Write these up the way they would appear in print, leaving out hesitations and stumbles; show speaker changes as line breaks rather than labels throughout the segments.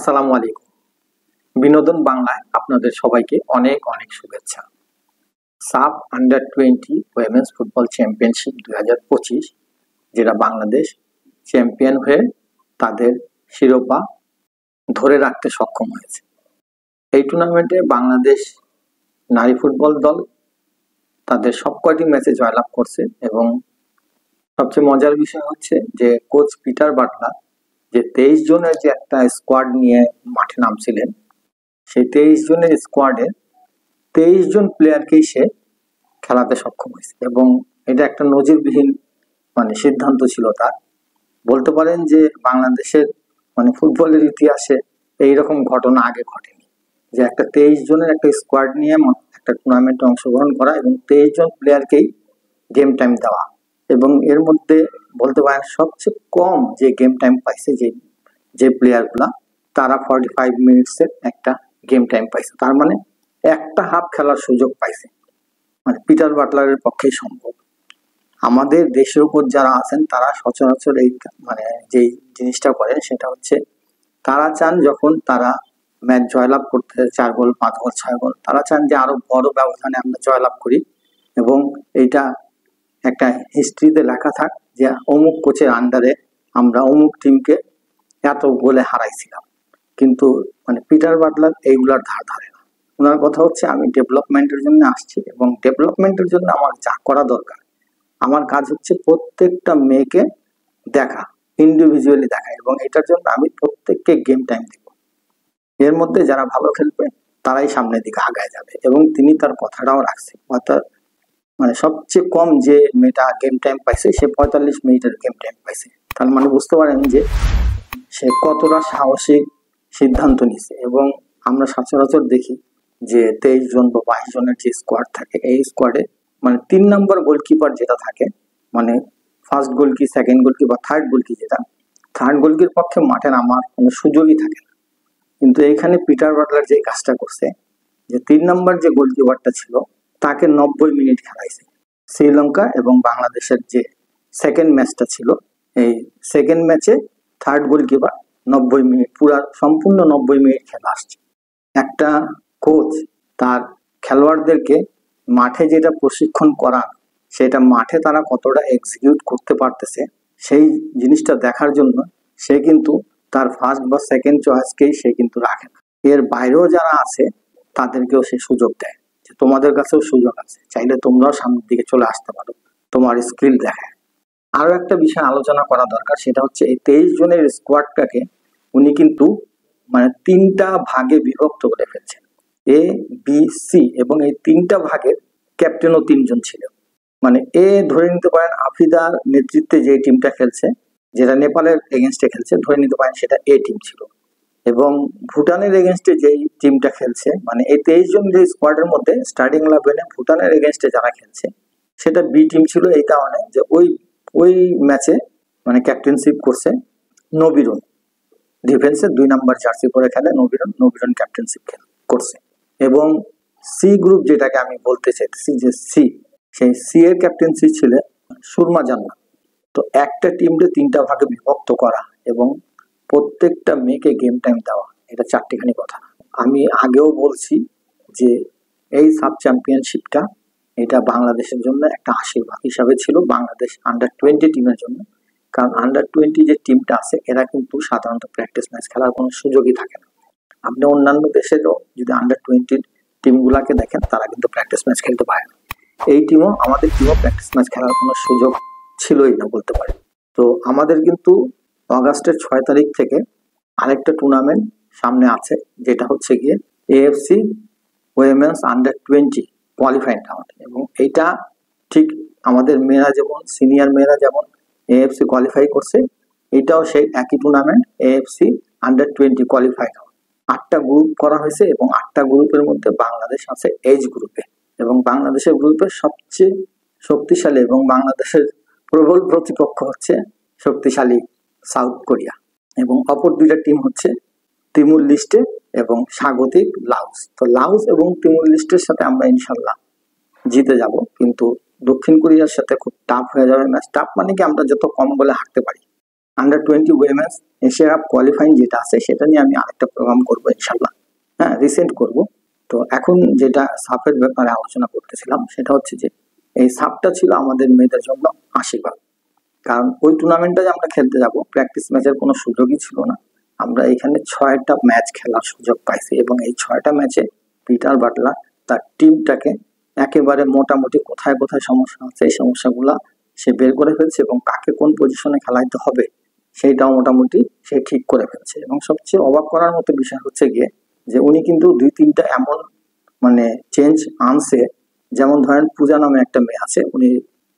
আসসালামু আলাইকুম। বিনোদন বাংলায় আপনাদের সবাইকে অনেক অনেক শুভেচ্ছা। সাফ আন্ডার-20 উইমেন্স ফুটবল চ্যাম্পিয়নশিপ 2025 যেটা বাংলাদেশ চ্যাম্পিয়ন হয়ে তাদের শিরোপা ধরে রাখতে সক্ষম হয়েছে। এই টুর্নামেন্টে বাংলাদেশ নারী ফুটবল দল তাদের সবকটি ম্যাচে জয়লাভ করছে এবং সবচেয়ে মজার বিষয় হচ্ছে যে কোচ পিটার বাটলার যে 23 জনের যে একটা স্কোয়াড নিয়ে মাঠে নামছিলেন, সেই 23 জনের স্কোয়াডে 23 জন প্লেয়ারকেই সে খেলাতে সক্ষম হয়েছে এবং এটা একটা নজিরবিহীন সিদ্ধান্ত ছিল তার। বলতে পারেন যে বাংলাদেশের ফুটবলের ইতিহাসে এইরকম ঘটনা আগে ঘটেনি যে একটা 23 জনের একটা স্কোয়াড নিয়ে একটা টুর্নামেন্টে অংশগ্রহণ করা এবং 23 জন প্লেয়ারকেই গেম টাইম দেওয়া। এবং এর মধ্যে বলতে পারেন সবচেয়ে কম যে গেম টাইম পাইছে যে প্লেয়ারগুলা, তারা 45 মিনিটসের একটা গেম টাইম পাইছে। তার মানে একটা হাফ খেলার সুযোগ পাইছে। পিটার বাটলারের পক্ষেই সম্ভব। আমাদের দেশের উপর যারা আছেন তারা সচরাচর এই যেই জিনিসটা করেন সেটা হচ্ছে তারা চান যখন তারা ম্যাচ জয়লাভ করতে 4 গোল 5 গোল 6 গোল, তারা চান যে আরো বড় ব্যবধানে আমরা জয়লাভ করি এবং এইটা একটা হিস্ট্রিতে লেখা থাক যে অমুক কোচের আন্ডারে আমরা অমুক টিমকে এত গোলে হারাইছিলাম। কিন্তু পিটার বাটলার এইগুলার ধার ধারে না। ওনার কথা হচ্ছে আমি ডেভেলপমেন্টের জন্য আসছি এবং ডেভেলপমেন্টের জন্য আমার যা করা দরকার, আমার কাজ হচ্ছে প্রত্যেকটা মেয়েকে দেখা, ইন্ডিভিজুয়ালি দেখা এবং এটার জন্য আমি প্রত্যেককে গেম টাইম দিব। এর মধ্যে যারা ভালো খেলবে তারাই সামনের দিকে আগায় যাবে এবং তিনি তার কথাটাও রাখছে। অর্থাৎ সবচেয়ে কম যে মেয়েটা গেম টাইম পাইছে সে 45 মিনিটের গেম টাইম পাইছে। তার বুঝতে পারেন যে সে কতটা সাহসিক সিদ্ধান্ত নিছে। এবং আমরা সচরাচর দেখি যে 23 জন বা 22 জনের যে স্কোয়াড থাকে, এই স্কোয়াডে 3 নম্বর গোলকিপার যেটা থাকে, ফার্স্ট গোলকি, সেকেন্ড গোলকি বা থার্ড গোলকি, যেটা থার্ড গোলকির পক্ষে মাঠে নামার কোনো সুযোগই থাকে না। কিন্তু এইখানে পিটার বাটলার যে কাজটা করছে যে 3 নম্বর যে গোলকিপারটা ছিল তাকে 90 মিনিট খেলাইছে। শ্রীলঙ্কা এবং বাংলাদেশের যে সেকেন্ড ম্যাচটা ছিল, এই সেকেন্ড ম্যাচে থার্ড গোলকিপার 90 মিনিট পুরা সম্পূর্ণ 90 মিনিট খেলা আসছে। একটা কোচ তার খেলোয়াড়দেরকে মাঠে যেটা প্রশিক্ষণ করান সেটা মাঠে তারা কতটা এক্সিকিউট করতে পারতেছে সেই জিনিসটা দেখার জন্য সে কিন্তু তার ফার্স্ট বা সেকেন্ড চয়েসকেই সে কিন্তু রাখে না। এর বাইরেও যারা আছে তাদেরকেও সে সুযোগ দেয় যে তোমাদের কাছেও সুযোগ আছে, চাইলে তোমরাও সামনের দিকে চলে আসতে পারো, তোমার স্কিল দেখায়। আরো একটা বিষয় আলোচনা করা দরকার, সেটা হচ্ছে এই 23 জনের স্কোয়াডটাকে উনি কিন্তু 3টা ভাগে বিভক্ত করে ফেলছেন, এ বি সি, এবং এই 3টা ভাগের ক্যাপ্টেনও 3 জন ছিল। এ ধরে নিতে পারেন আফ্রিদার নেতৃত্বে যে টিমটা খেলছে, যেটা নেপালের এগেনস্টে খেলছে, ধরে নিতে পারেন সেটা এ টিম ছিল। এবং ভুটানের এগেনস্টে যেই টিমটা খেলছে, এই 23 জন যে স্কোয়াডের মধ্যে স্টার্টিং 11-এ ভুটানের এগেনস্টে যারা খেলছে সেটা বি টিম ছিল। এই কারণে যে ওই ম্যাচে ক্যাপ্টেনশিপ করছে নবীরন, ডিফেন্সে 2 নম্বর জার্সি পরে খেলে নবীরন ক্যাপ্টেনশিপ করছে। এবং সি গ্রুপ যেটাকে আমি বলতে চাইছি যে সেই সি এর ক্যাপ্টেন্সি ছিল সুরমা জান্নাত। তো একটা টিমকে 3টা ভাগে বিভক্ত করা এবং প্রত্যেকটা মেয়েকে গেম টাইম দেওয়া, এটা 4টিখানি কথা। আমি আগেও বলছি যে এই সাব চ্যাম্পিয়নশিপটা এটা বাংলাদেশের জন্য একটা আশীর্বাদ হিসাবে ছিল, বাংলাদেশ আন্ডার-20 টিমের জন্য। কারণ আন্ডার-20 যে টিমটা আছে এরা কিন্তু সাধারণত প্র্যাকটিস ম্যাচ খেলার কোনো সুযোগই থাকে না। আপনি অন্যান্য দেশেরও যদি আন্ডার-20 টিমগুলাকে দেখেন তারা কিন্তু প্র্যাকটিস ম্যাচ খেলতে পারে না। এই টিমও, আমাদের টিমও প্র্যাকটিস ম্যাচ খেলার কোনো সুযোগ ছিলই না বলতে পারে। তো আমাদের কিন্তু অগাস্টের 6 তারিখ থেকে আরেকটা টুর্নামেন্ট সামনে আছে, যেটা হচ্ছে গিয়ে AFC women's under-20 qualifying tournament. এবং এইটা ঠিক আমাদের মেয়েরা যেমন, সিনিয়র মেয়েরা যেমন এএফসি কোয়ালিফাই করছে, এটাও সেই একই tournament, AFC under-20 qualify. 8টা group করা হয়েছে এবং 8টা গ্রুপের মধ্যে বাংলাদেশ আছে এইচ গ্রুপে। এবং বাংলাদেশের গ্রুপের সবচেয়ে শক্তিশালী এবং বাংলাদেশের প্রবল প্রতিপক্ষ হচ্ছে শক্তিশালী সাউথ কোরিয়া, এবং অপর 2টা টিম হচ্ছে তিমুর লিস্টে এবং স্বাগতিক লাওস। তো লাওস এবং তিমুর লিস্টের সাথে আমরা ইনশাল্লাহ জিতে যাব, কিন্তু দক্ষিণ কোরিয়ার সাথে খুব টাফ হয়ে যাবে ম্যাচ। টাফ কি আমরা যত কম বলে হারতে পারি under 20 women's Asia cup qualifying যেটা আছে সেটা নিয়ে আমি আরেকটা প্রোগ্রাম করবো ইনশাল্লাহ, হ্যাঁ রিসেন্ট করব। তো এখন যেটা সাফের ব্যাপারে আলোচনা করতেছিলাম সেটা হচ্ছে যে এই সাফটা ছিল আমাদের মেয়েদের জন্য আশীর্বাদ। কারণ ওই টুর্নামেন্টটা যে আমরা খেলতে যাব, প্র্যাকটিস ম্যাচের কোনো সুযোগই ছিল না। আমরা এখানে 6টা ম্যাচ খেলার সুযোগ পাইছি এবং এই 6টা ম্যাচে পিটার বাটলার তার টিমটাকে একেবারে মোটামুটি কোথায় কোথায় সমস্যা আছে এই সমস্যাগুলা সে বের করে ফেলছে এবং কাকে কোন পজিশনে খেলাইতে হবে সেইটাও মোটামুটি সে ঠিক করে ফেলছে। এবং সবচেয়ে অবাক করার মতো বিষয় হচ্ছে গিয়ে যে উনি কিন্তু 2-3টা এমন মানে চেঞ্জ আনছে, যেমন ধরেন পূজা নামে একটা মেয়ে আছে, উনি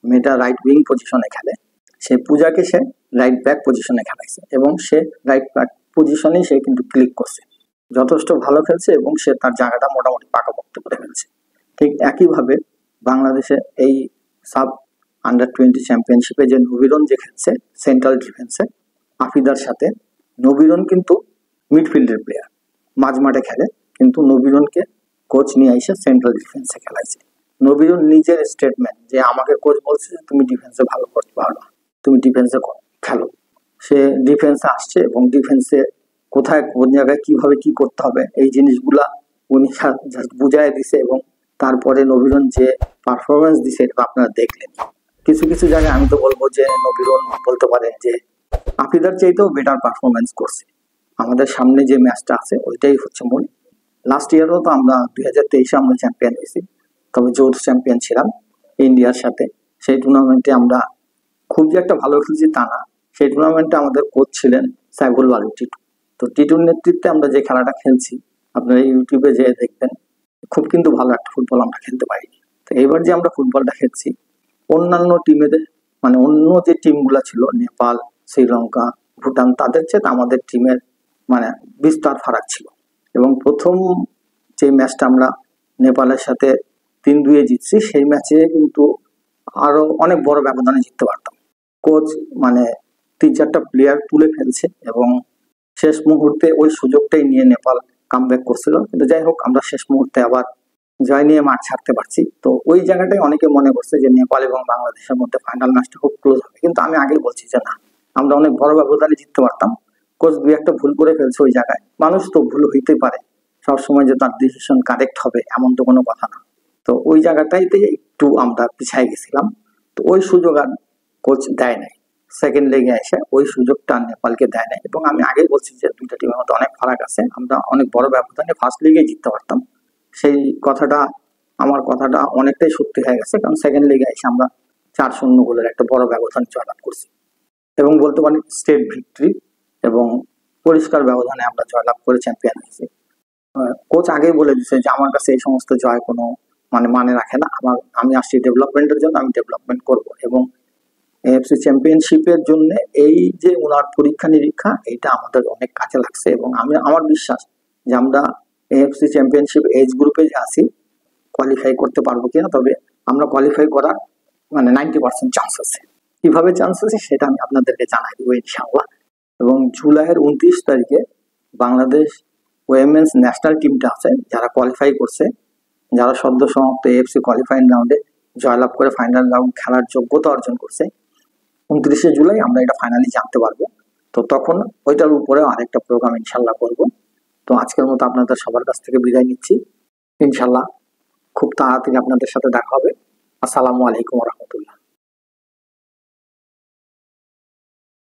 মেয়েটা রাইট উইং পজিশনে খেলে, সেই পূজাকে সে রাইট ব্যাক পজিশনে খেলাইছে এবং সে রাইট ব্যাক পজিশনেই সে কিন্তু ক্লিক করছে, যথেষ্ট ভালো খেলছে এবং সে তার জায়গাটা মোটামুটি পাকাপোক্ত করে ফেলছে। ঠিক একইভাবে বাংলাদেশে এই সাব আন্ডার 20 চ্যাম্পিয়নশিপে যে নবীরন যে খেলছে সেন্ট্রাল ডিফেন্সে আফিদার সাথে, নবীরন কিন্তু মিডফিল্ডের প্লেয়ার, মাঝ মাঠে খেলে, কিন্তু নবীরনকে কোচ নিয়ে এসে সেন্ট্রাল ডিফেন্সে খেলাইছে। নবীরন নিজের স্টেটমেন্ট যে আমাকে কোচ বলছে যে তুমি ডিফেন্সে ভালো করতে পারো না, তুমি ডিফেন্সে খেলো। সে ডিফেন্সে আসছে এবং ডিফেন্সে কোথায় কোন জায়গায় কিভাবে কি করতে হবে এই জিনিসগুলা উনি জাস্ট বুঝাই দিছে এবং তারপরে নবীরন যে পারফরমেন্স দিছে এটা আপনারা দেখলেন। কিছু কিছু জায়গায় আমি তো বলবো যে নবীরন বলতে পারেন যে আফিদার চাইতেও বেটার পারফরমেন্স করছে। আমাদের সামনে যে ম্যাচটা আছে ওইটাই হচ্ছে মূল। লাস্ট ইয়ারও তো আমরা 2023-এ আমরা চ্যাম্পিয়ন হয়েছি, তবে যৌথ চ্যাম্পিয়ন ছিলাম ইন্ডিয়ার সাথে। সেই টুর্নামেন্টে আমরা খুব যে একটা ভালো খেলছি তা না, সেই টুর্নামেন্টে আমাদের কোচ ছিলেন সাইফুল বারু টিটু। তো টিটুর নেতৃত্বে আমরা যে খেলাটা খেলছি আপনারা ইউটিউবে যে দেখবেন, খুব কিন্তু ভালো একটা ফুটবল আমরা খেলতে পারিনি। তো এবার যে আমরা ফুটবলটা খেলছি অন্যান্য টিমেদের মানে অন্য যে টিমগুলো ছিল নেপাল, শ্রীলঙ্কা, ভুটান, তাদের চেয়ে আমাদের টিমের মানে বিস্তার ফারাক ছিল। এবং প্রথম যে ম্যাচটা আমরা নেপালের সাথে 3-2-এ জিতছি সেই ম্যাচে কিন্তু আরো অনেক বড় ব্যবধানে জিততে পারতাম। কোচ মানে 3-4টা প্লেয়ার তুলে ফেলছে এবং শেষ মুহূর্তে ওই সুযোগটাই নিয়ে নেপাল কামব্যাক করছিল, কিন্তু যাই হোক আমরা শেষ মুহূর্তে আবার জয় নিয়ে মাঠ ছাড়তে পারছি। তো ওই জায়গাটাই অনেকে মনে করছে যে নেপাল এবং বাংলাদেশের মধ্যে ফাইনাল ম্যাচটা খুব ক্লোজ হবে, কিন্তু আমি আগেই বলছি যে না, আমরা অনেক বড় ব্যবধানে জিততে পারতাম। কোচ 2-1টা ভুল করে ফেলছে ওই জায়গায়, মানুষ তো ভুল হইতে পারে, সবসময় যে তার ডিসিশন কারেক্ট হবে এমন তো কোনো কথা না। তো ওই জায়গাটাইতে একটু আমরা পিছাই গেছিলাম। তো ওই সুযোগ আর কোচ দেয় নাই, সেকেন্ড লেগে এসে ওই সুযোগটা নেপালকে দেয় নাই। এবং আমি আগেই বলছি যে দুইটা টিমের মধ্যে অনেক ফারাক আছে, আমরা অনেক বড় ব্যবধানে ফার্স্ট লিগে জিততে পারতাম। সেই কথাটা আমার কথাটা অনেকটাই সত্যি হয়ে গেছে, কারণ সেকেন্ড লিগে এসে আমরা 4-0 গোলের একটা বড় ব্যবধান জয়লাভ করছি এবং বলতে পারি স্টেট ভিক্টরি এবং পরিষ্কার ব্যবধানে আমরা জয়লাভ করে চ্যাম্পিয়ন হয়েছি। কোচ আগেই বলে দিচ্ছে যে আমার কাছে এই সমস্ত জয় কোনো মানে রাখে না, আমি আসছি ডেভেলপমেন্টের জন্য, আমি ডেভেলপমেন্ট করব। এবং এএফসি চ্যাম্পিয়নশিপের জন্য এই যে ওনার পরীক্ষা নিরীক্ষা এটা আমাদের অনেক কাজে লাগছে এবং আমার বিশ্বাস যে আমরা এএফসি চ্যাম্পিয়নশিপ এজ গ্রুপে যে আছি কোয়ালিফাই করতে পারবো কিনা, তবে আমরা কোয়ালিফাই করার মানে 90% চান্স আছে। কিভাবে চান্স আছে সেটা আমি আপনাদেরকে জানাই দেবো ইনশাআল্লাহ। এবং জুলাইয়ের 29 তারিখে বাংলাদেশ উইমেন্স ন্যাশনাল টিমটা আছে যারা কোয়ালিফাই করছে, যারা সদ্য সমাপ্ত এএফসি কোয়ালিফাইং রাউন্ডে জয়লাভ করে ফাইনাল রাউন্ড খেলার যোগ্যতা অর্জন করছে। 29শে জুলাই আমরা এটা ফাইনালি জানতে পারবো। তো তখন ওইটার উপরে আরেকটা প্রোগ্রাম ইনশাল্লাহ করব। তো আজকের মতো আপনাদের সবার কাছ থেকে বিদায় নিচ্ছি, ইনশাল্লাহ খুব তাড়াতাড়ি আপনাদের সাথে দেখা হবে। আসসালামু আলাইকুম ওয়া রাহমাতুল্লাহ।